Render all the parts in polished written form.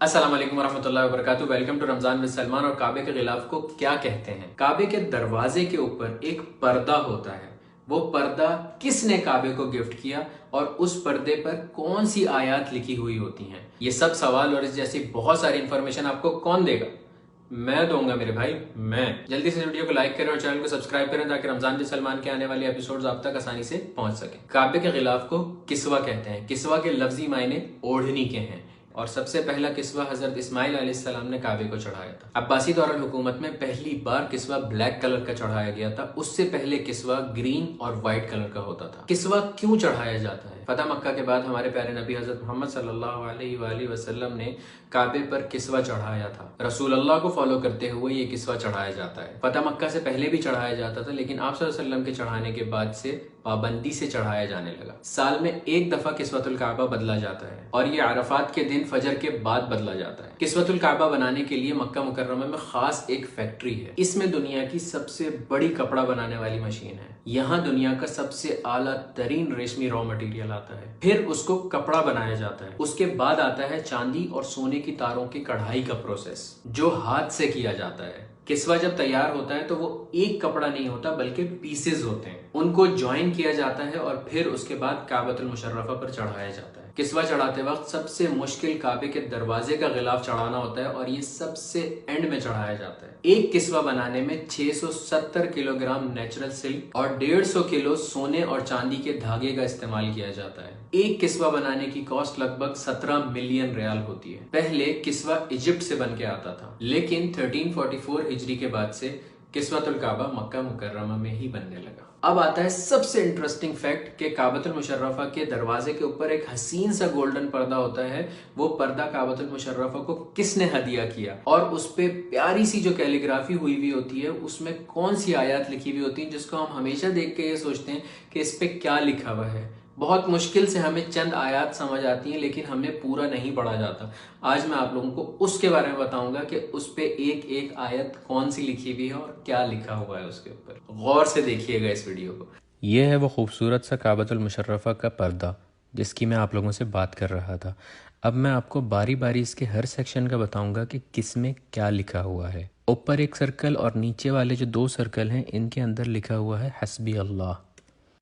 السلام علیکم ورحمۃ اللہ وبرکاتہ۔ Welcome to Ramzan with Salman. اور کعبے کے غلاف کو کیا کہتے ہیں؟ کعبے کے دروازے کے اوپر ایک پردہ ہوتا ہے۔ وہ پردہ کس نے کعبے کو گفٹ کیا اور اس پردے پر کون سی آیات لکھی ہوئی ہوتی ہیں؟ یہ سب سوال اور اس جیسی بہت ساری انفارمیشن آپ کو کون دے گا؟ میں دوں گا میرے بھائی، میں۔ جلدی سے ویڈیو کو لائک کریں اور چینل کو سبسکرائب کریں تاکہ رمضان ود سلمان کے آنے والے ایپیسوڈز آپ تک آسانی سے پہنچ سکیں۔ کعبے کے غلاف کو کسوہ کہتے ہیں۔ کسوہ کے لفظی معنی اوڑھنی کے ہیں، اور سب سے پہلا کسوہ حضرت اسماعیل علیہ السلام نے کعبے کو چڑھایا تھا۔ عباسی دورالحکومت میں پہلی بار کسوہ بلیک کلر کا چڑھایا گیا تھا۔ اس سے پہلے کسوہ گرین اور وائٹ کلر کا ہوتا تھا۔ کسوہ کیوں چڑھایا جاتا ہے؟ فتح مکہ کے بعد ہمارے پیارے نبی حضرت محمد صلی اللہ علیہ وآلہ وسلم نے کعبے پر کسوہ چڑھایا تھا۔ رسول اللہ کو فالو کرتے ہوئے یہ کسوہ چڑھایا جاتا ہے۔ فتح مکہ سے پہلے بھی چڑھایا جاتا تھا، لیکن آپ صلی اللہ علیہ وسلم کے چڑھانے کے بعد سے پابندی سے چڑھایا جانے لگا۔ سال میں ایک دفعہ کسوۃ الکعبہ بدلا جاتا ہے، اور یہ عرفات کے دن فجر کے بعد بدلا جاتا ہے۔ کسوۃ الکعبہ بنانے کے لیے مکہ مکرمہ میں خاص ایک فیکٹری ہے۔ اس میں دنیا کی سب سے بڑی کپڑا بنانے والی مشین ہے۔ یہاں دنیا کا سب سے اعلیٰ ترین ریشمی را مٹیریل آتا ہے، پھر اس کو کپڑا بنایا جاتا ہے۔ اس کے بعد آتا ہے چاندی اور سونے کی تاروں کی کڑھائی کا پروسیس، جو ہاتھ سے کیا جاتا ہے۔ کسوہ جب تیار ہوتا ہے تو وہ ایک کپڑا نہیں ہوتا بلکہ پیسز ہوتے ہیں۔ ان کو جوائن کیا جاتا ہے اور پھر اس کے بعد کعبۃ المشرفہ پر چڑھایا جاتا ہے۔ کسوہ چڑھاتے وقت سب سے مشکل کعبے کے دروازے کا غلاف چڑھانا ہوتا ہے، اور یہ سب سے اینڈ میں چڑھایا جاتا ہے۔ ایک کسوہ بنانے میں 670 کلو گرام نیچرل سلک اور 150 کلو سونے اور چاندی کے دھاگے کا استعمال کیا جاتا ہے۔ ایک کسوہ بنانے کی کاسٹ لگ بھگ 17 ملین ریال ہوتی ہے۔ پہلے کسوہ ایجپٹ سے بن کے آتا تھا، لیکن 1344 ہجری کے بعد سے کسوۃ الکعبہ مکہ مکرمہ میں ہی بننے لگا۔ اب آتا ہے سب سے انٹرسٹنگ فیکٹ کہ کعبۃ المشرفہ کے دروازے کے اوپر ایک حسین سا گولڈن پردہ ہوتا ہے۔ وہ پردہ کعبۃ المشرفہ کو کس نے ہدیہ کیا، اور اس پہ پیاری سی جو کیلیگرافی ہوئی ہوئی ہوتی ہے، اس میں کون سی آیات لکھی ہوئی ہوتی ہیں، جس کو ہم ہمیشہ دیکھ کے یہ سوچتے ہیں کہ اس پہ کیا لکھا ہوا ہے۔ بہت مشکل سے ہمیں چند آیات سمجھ آتی ہیں، لیکن ہمیں پورا نہیں پڑھا جاتا۔ آج میں آپ لوگوں کو اس کے بارے میں بتاؤں گا کہ اس پہ ایک ایک آیت کون سی لکھی ہوئی ہے اور کیا لکھا ہوا ہے اس کے اوپر۔ غور سے دیکھیے گا اس ویڈیو کو۔ یہ ہے وہ خوبصورت سا کعبۃ المشرفہ کا پردہ جس کی میں آپ لوگوں سے بات کر رہا تھا۔ اب میں آپ کو باری باری اس کے ہر سیکشن کا بتاؤں گا کہ کس میں کیا لکھا ہوا ہے۔ اوپر ایک سرکل اور نیچے والے جو 2 سرکل ہیں، ان کے اندر لکھا ہوا ہے حسبی اللہ۔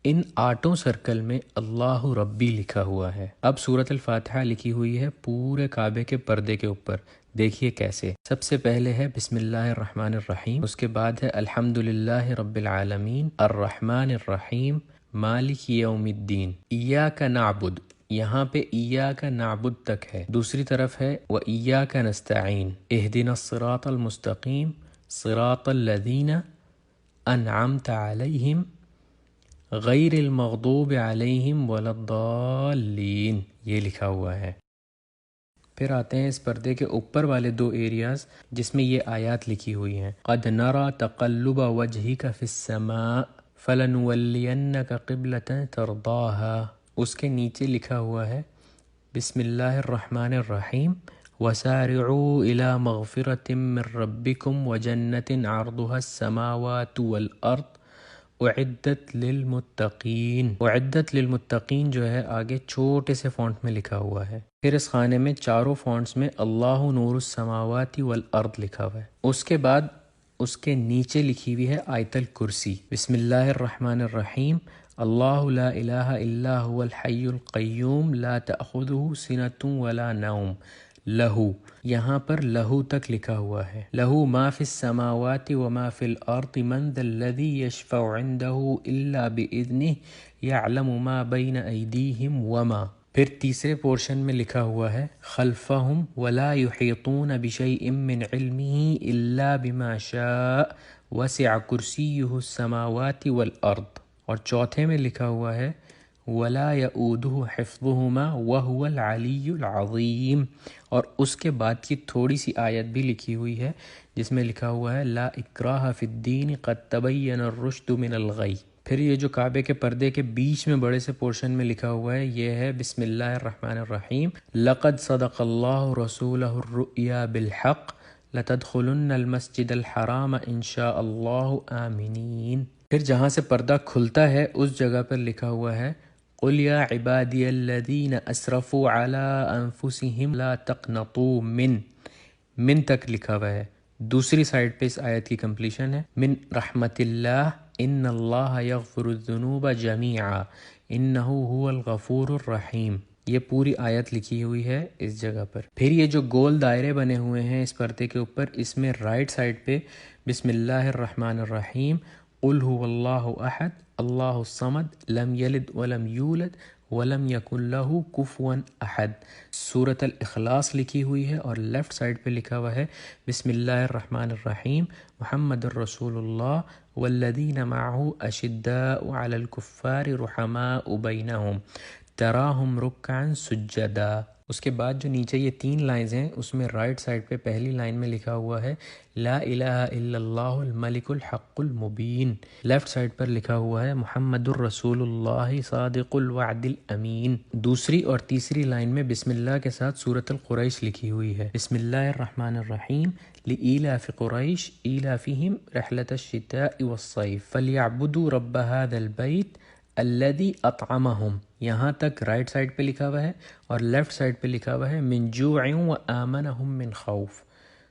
ان 8 سرکل میں اللہ ربی لکھا ہوا ہے۔ اب سورۃ الفاتحہ لکھی ہوئی ہے پورے کعبے کے پردے کے اوپر۔ دیکھیے کیسے۔ سب سے پہلے ہے بسم اللہ الرحمن الرحیم، اس کے بعد ہے الحمد للہ رب العالمین الرحمن الرحیم مالک یوم الدین ایاک نعبد۔ یہاں پہ ایاک نعبد تک ہے، دوسری طرف ہے وایاک نستعین اہدنا الصراط المستقیم صراط الذین انعمت علیہم غیر المغضوب علیہم ولا الضالین، یہ لکھا ہوا ہے۔ پھر آتے ہیں اس پردے کے اوپر والے 2 ایریاز جس میں یہ آیات لکھی ہوئی ہیں۔ قد نرى تقلب وجهك في السماء فلنولینك قبلة ترضاها۔ اس کے نیچے لکھا ہوا ہے بسم اللہ الرحمن الرحیم وسارعوا الى مغفرة من ربكم وجنة عرضها السماوات والارض اعدت للمتقین۔ اعدت للمتقین جو ہے آگے چھوٹے سے فونٹ میں لکھا ہوا ہے۔ پھر اس خانے میں چاروں فونٹس میں اللہ نور السماوات والارض لکھا ہوا ہے۔ اس کے بعد اس کے نیچے لکھی ہوئی ہے آیت الکرسی۔ بسم اللہ الرحمن الرحیم اللہ لا الہ الا هو الحی القیوم لا تأخذہ سنۃ ولا نوم لہو، یہاں پر لہو تک لکھا ہوا ہے۔ لہو ما فی السماوات وما فی الارض من ذا الذی یشفع عندہ الا باذنہ یعلم ما بین ایدیہم وما۔ پھر تیسرے پورشن میں لکھا ہوا ہے خلفہم ولا یحیطون بشیء من علمہ الا بما شاء وسع کرسیہ السماوات والارض۔ اور چوتھے میں لکھا ہوا ہے ولا یؤودہ حفظہما وہو العلی العظیم۔ اور اس کے بعد کی تھوڑی سی آیت بھی لکھی ہوئی ہے جس میں لکھا ہوا ہے لا اکراہ فی الدین قد تبین الرشد من الغی۔ پھر یہ جو کعبے کے پردے کے بیچ میں بڑے سے پورشن میں لکھا ہوا ہے یہ ہے بسم اللہ الرحمن الرحیم لقد صدق اللہ رسولہ الرؤیا بالحق لتدخلن المسجد الحرام ان شاء اللہ آمنین۔ پھر جہاں سے پردہ کھلتا ہے اس جگہ پر لکھا ہوا ہے قل یا عبادی الذین اسرفوا علی انفسہم لا تقنطوا من تک لکھا ہوا ہے. دوسری سائڈ پہ اس آیت کی کمپلیشن ہے من رحمت اللہ ان اللہ یغفر الذنوب جمیعا انہ هو الغفور الرحیم. یہ پوری آیت لکھی ہوئی ہے اس جگہ پر. پھر یہ جو گول دائرے بنے ہوئے ہیں اس پردے کے اوپر، اس میں رائٹ سائڈ پہ بسم اللہ الرحمن الرحیم قل هو اللہ احد اللہ الصمد لم یلد ولم یولد ولم یکن لہ کفوا احد سورۃ الاخلاص لکھی ہوئی ہے، اور لیفٹ سائڈ پہ لکھا ہوا ہے بسم اللہ الرحمن الرحیم محمد الرسول اللہ والذین معہ اشداء علی الکفار رحماء بینہم تراہم رکعا سجدا. اس کے بعد جو نیچے یہ 3 لائنز ہیں اس میں رائٹ سائڈ پہ پہلی لائن میں لکھا ہوا ہے لا الہ الا اللہ الملک الحق المبین. لیفٹ سائڈ پر لکھا ہوا ہے محمد الرسول اللہ صادق الوعد الامین. دوسری اور تیسری لائن میں بسم اللہ کے ساتھ سورۃ القریش لکھی ہوئی ہے بسم اللہ الرحمن الرحیم لإیلاف قریش ایلافہم رحلۃ الشتاء والصیف فلیعبدوا رب ھذا البیت الذی اطعمہم. یہاں تک رائٹ سائڈ پہ لکھا ہوا ہے، اور لیفٹ سائڈ پہ لکھا ہوا ہے من جوع وآمنہم من خوف.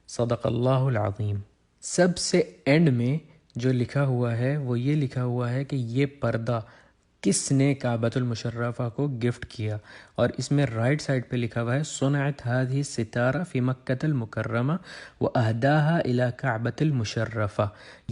صدق اللہ العظیم. سب سے اینڈ میں جو لکھا ہوا ہے وہ یہ لکھا ہوا ہے کہ یہ پردہ کس نے کعبۃ المشرفہ کو گفٹ کیا، اور اس میں رائٹ سائڈ پہ لکھا ہوا ہے صنعت هذه الستارہ فی مکۃ المکرمہ واہداها الی کعبۃ المشرفہ.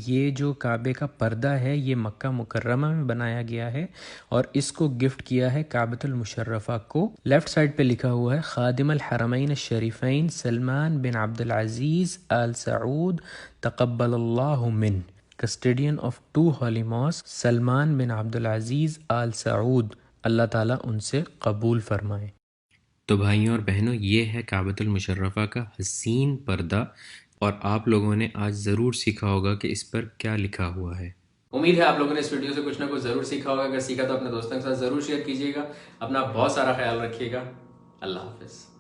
یہ جو کعبے کا پردہ ہے یہ مکہ مکرمہ میں بنایا گیا ہے اور اس کو گفٹ کیا ہے کعبۃ المشرفہ کو. لیفٹ سائڈ پہ لکھا ہوا ہے خادم الحرمین الشریفین سلمان بن عبد العزیز آل سعود تقبل اللہ من، کسٹیڈین آف 2 ہولی ماسک سلمان بن عبد العزیز آل سعود، اللہ تعالیٰ ان سے قبول فرمائے. تو بھائیوں اور بہنوں، یہ ہے کعبۃ المشرفہ کا حسین پردہ، اور آپ لوگوں نے آج ضرور سیکھا ہوگا کہ اس پر کیا لکھا ہوا ہے. امید ہے آپ لوگوں نے اس ویڈیو سے کچھ نہ کچھ ضرور سیکھا ہوگا. اگر سیکھا تو اپنے دوستوں کے ساتھ ضرور شیئر کیجیے گا. اپنا بہت سارا خیال رکھیے گا. اللہ حافظ.